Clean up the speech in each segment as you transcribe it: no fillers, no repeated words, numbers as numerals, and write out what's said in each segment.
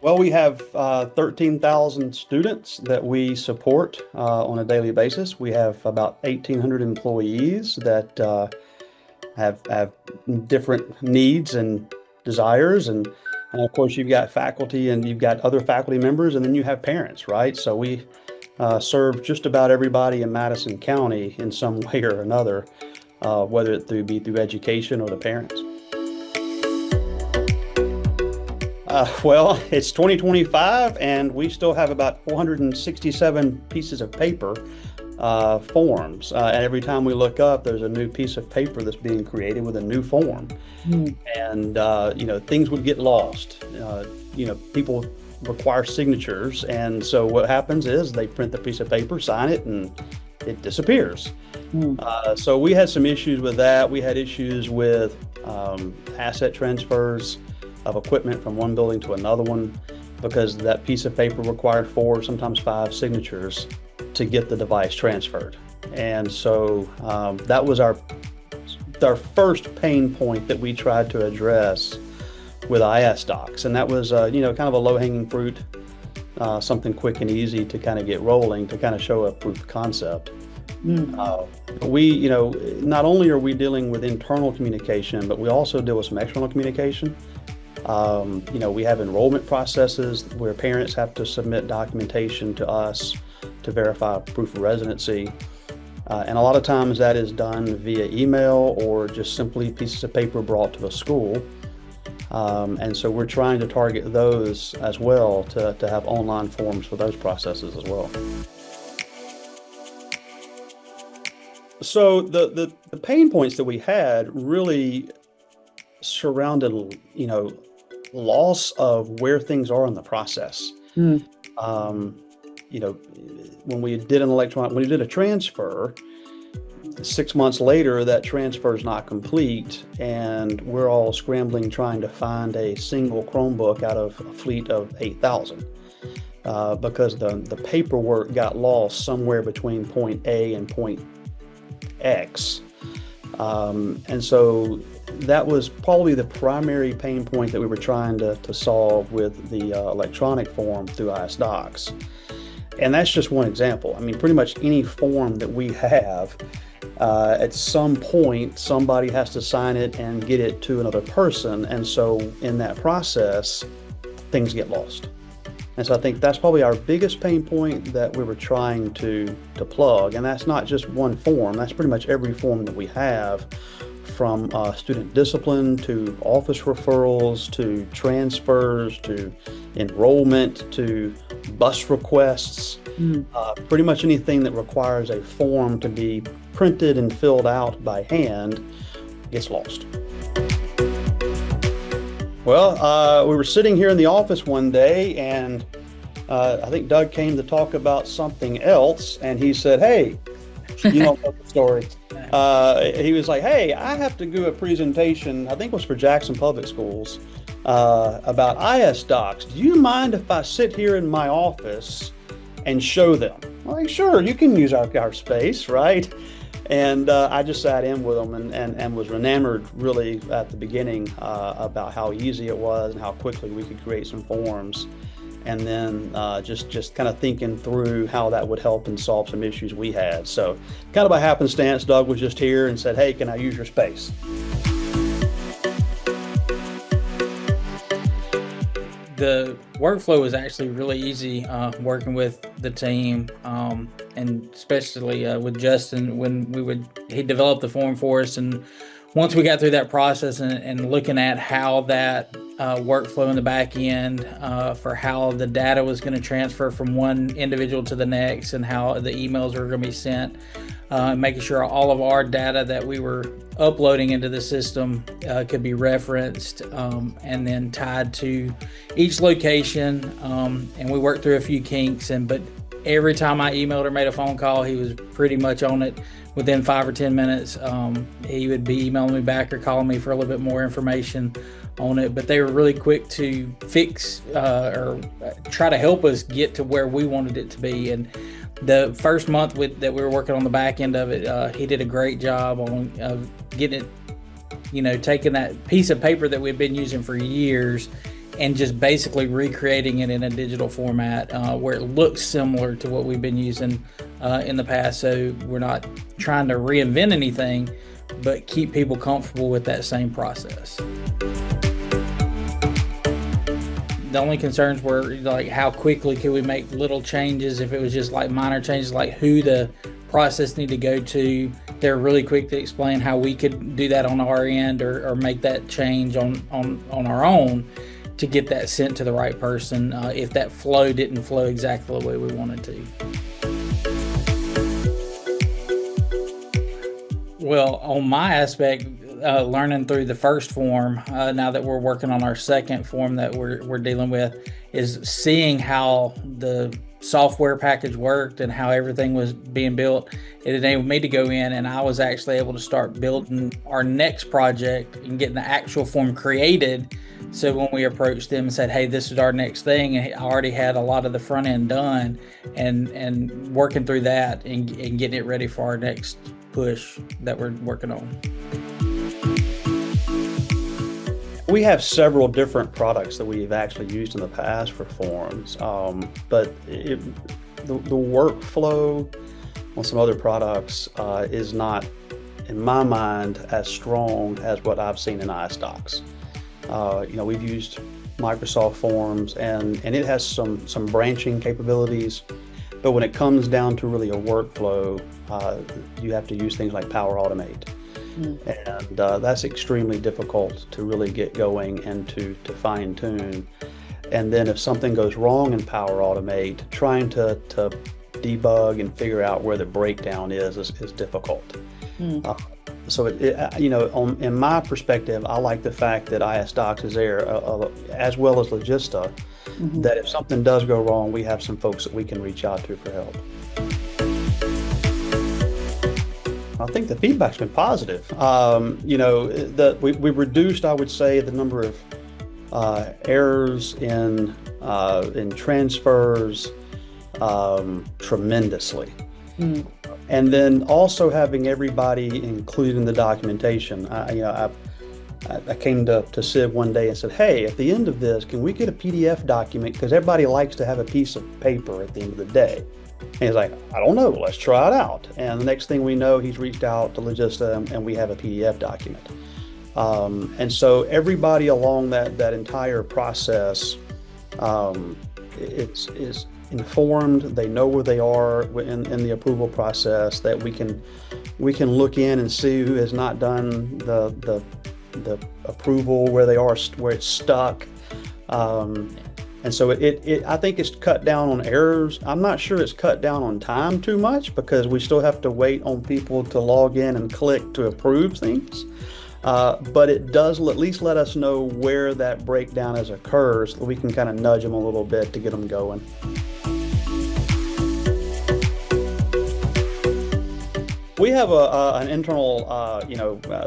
Well, we have 13,000 students that we support on a daily basis. We have about 1,800 employees that have different needs and desires. And of course, you've got faculty and you've got other faculty members, and then you have parents, right? So we serve just about everybody in Madison County in some way or another, whether it be through education or the parents. Well, it's 2025, and we still have about 467 pieces of paper forms. And every time we look up, there's a new piece of paper that's being created with a new form. And, things would get lost. People require signatures. And so what happens is they print the piece of paper, sign it, and it disappears. So we had some issues with that. We had issues with asset transfers of equipment from one building to another one, because that piece of paper required 4, sometimes 5 signatures to get the device transferred. And so that was our first pain point that we tried to address with IS Docs. And that was, kind of a low-hanging fruit, something quick and easy to kind of get rolling, to kind of show a proof of concept. We, not only are we dealing with internal communication, but we also deal with some external communication. We have enrollment processes where parents have to submit documentation to us to verify proof of residency. And a lot of times that is done via email or just simply pieces of paper brought to the school. And so we're trying to target those as well to have online forms for those processes as well. So the pain points that we had really surrounded, loss of where things are in the process. When we did a transfer, 6 months later, that transfer is not complete, and we're all scrambling trying to find a single Chromebook out of a fleet of 8,000 because the paperwork got lost somewhere between point A and point X. And so that was probably the primary pain point that we were trying to solve with the electronic form through IS Docs. And that's just one example. I mean, pretty much any form that we have, at some point, somebody has to sign it and get it to another person. And so in that process, things get lost. And so I think that's probably our biggest pain point that we were trying to plug. And that's not just one form, that's pretty much every form that we have, from student discipline to office referrals to transfers to enrollment to bus requests. Pretty much anything that requires a form to be printed and filled out by hand gets lost. Well, we were sitting here in the office one day, and I think Doug came to talk about something else, and he said, "Hey, you know the story." He was like, "Hey, I have to do a presentation, I think it was for Jackson Public Schools, about IS Docs. Do you mind if I sit here in my office and show them?" I'm like, "Sure, you can use our space, right?" And I just sat in with them and was enamored really at the beginning about how easy it was and how quickly we could create some forms. And then just kind of thinking through how that would help and solve some issues we had. So kind of by happenstance, Doug was just here and said, "Hey, can I use your space?" The workflow was actually really easy working with the team, and especially with Justin when he developed the form for us. And once we got through that process and looking at how that workflow in the back end for how the data was going to transfer from one individual to the next and how the emails were going to be sent, making sure all of our data that we were uploading into the system could be referenced and then tied to each location. And we worked through a few kinks, but every time I emailed or made a phone call, he was pretty much on it within 5 or 10 minutes. He would be emailing me back or calling me for a little bit more information on it, but they were really quick to fix or try to help us get to where we wanted it to be. And the first month that we were working on the back end of it, he did a great job on getting it, taking that piece of paper that we've been using for years and just basically recreating it in a digital format where it looks similar to what we've been using in the past. So we're not trying to reinvent anything, but keep people comfortable with that same process. The only concerns were like how quickly could we make little changes. If it was just like minor changes, like who the process need to go to, they're really quick to explain how we could do that on our end or make that change on our own to get that sent to the right person if that flow didn't flow exactly the way we wanted to. Well, on my aspect, learning through the first form, now that we're working on our second form that we're dealing with, is seeing how the software package worked and how everything was being built. It enabled me to go in, and I was actually able to start building our next project and getting the actual form created. So when we approached them and said, hey, this is our next thing, and I already had a lot of the front end done and working through that and getting it ready for our next push that we're working on. We have several different products that we've actually used in the past for forms, but the workflow on some other products is not, in my mind, as strong as what I've seen in IS Docs. We've used Microsoft Forms, and it has some branching capabilities, but when it comes down to really a workflow, you have to use things like Power Automate. And that's extremely difficult to really get going and to fine tune. And then if something goes wrong in Power Automate, trying to debug and figure out where the breakdown is difficult. So in my perspective, I like the fact that IS Docs is there, as well as Logista, that if something does go wrong, we have some folks that we can reach out to for help. I think the feedback's been positive. We reduced, I would say, the number of errors in transfers tremendously. And then also having everybody included in the documentation. I came to Sid one day and said, hey, at the end of this, can we get a PDF document? Because everybody likes to have a piece of paper at the end of the day. And he's like, I don't know, let's try it out. And the next thing we know, he's reached out to Logista and we have a PDF document. And so everybody along that entire process is informed. They know where they are in the approval process, that we can look in and see who has not done the approval, where they are, where it's stuck. And so I think it's cut down on errors. I'm not sure it's cut down on time too much, because we still have to wait on people to log in and click to approve things. But it does at least let us know where that breakdown has occurred, so that we can kind of nudge them a little bit to get them going. We have an internal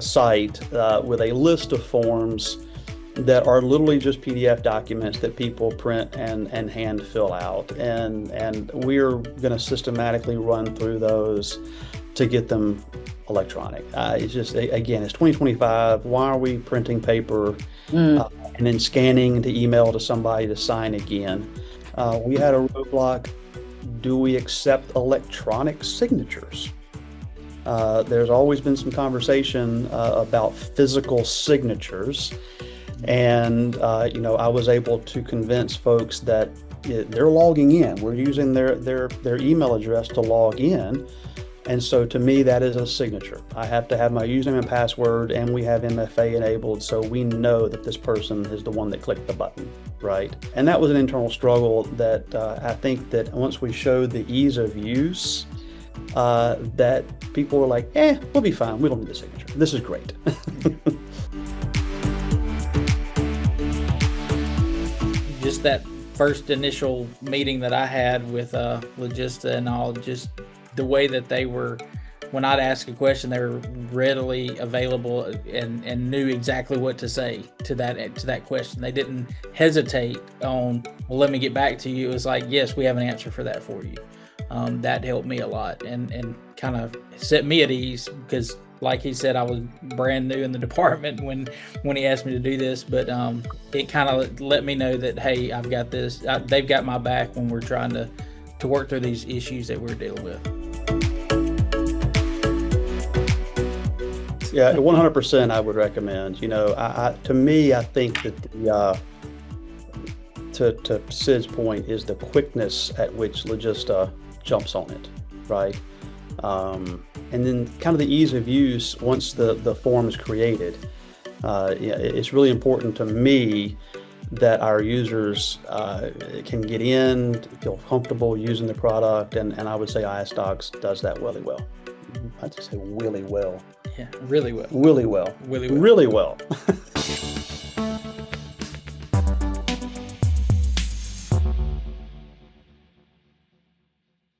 site with a list of forms that are literally just PDF documents that people print and hand fill out. And we're going to systematically run through those to get them electronic. It's just, again, it's 2025. Why are we printing paper and then scanning to email to somebody to sign again? We had a roadblock. Do we accept electronic signatures? There's always been some conversation about physical signatures. And, I was able to convince folks that they're logging in. We're using their email address to log in. And so to me, that is a signature. I have to have my username and password, and we have MFA enabled, so we know that this person is the one that clicked the button, right? And that was an internal struggle that I think that once we showed the ease of use, that people were like, we'll be fine. We don't need a signature. This is great. Just that first initial meeting that I had with Logista and all, just the way that they were, when I'd ask a question, they were readily available and knew exactly what to say to that question. They didn't hesitate on, well, let me get back to you. It was like, yes, we have an answer for that for you. That helped me a lot and kind of set me at ease, because like he said, I was brand new in the department when he asked me to do this, but it kind of let me know that, hey, I've got this. They've got my back when we're trying to work through these issues that we're dealing with. Yeah, 100% I would recommend. To me, I think that to Sid's point is the quickness at which Logista jumps on it, right? And then kind of the ease of use once the form is created. It's really important to me that our users can get in, feel comfortable using the product, and I would say IS Docs does that really well. I'd just say really well. Yeah, really well. Really well. Really well. Really well.